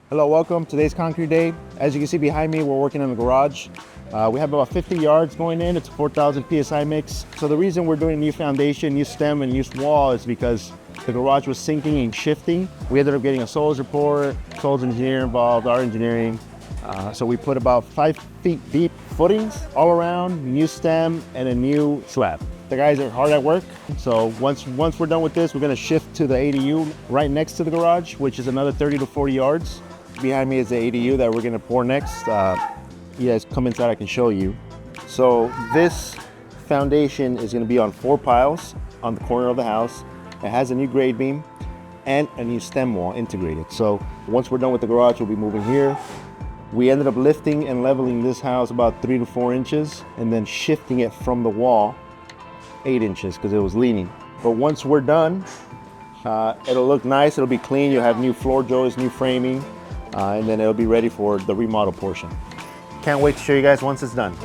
Hello, welcome. Today's concrete day. As you can see behind me, we're working in the garage. We have about 50 yards going in. It's a 4,000 PSI mix. So the reason we're doing new foundation, new stem, and new wall is because the garage was sinking and shifting. We ended up getting a soils report, soils engineer involved, our engineering. So we put about 5 feet deep footings all around, new stem, and a new slab. The guys are hard at work. So once we're done with this, we're gonna shift to the ADU right next to the garage, which is another 30 to 40 yards. Behind me is the ADU that we're gonna pour next. You guys come inside, I can show you. So this foundation is gonna be on 4 piles on the corner of the house. It has a new grade beam and a new stem wall integrated. So once we're done with the garage, we'll be moving here. We ended up lifting and leveling this house about 3 to 4 inches and then shifting it from the wall 8 inches because it was leaning. But once we're done, it'll look nice, it'll be clean. You'll have new floor joists, new framing, and then it'll be ready for the remodel portion. Can't wait to show you guys once it's done.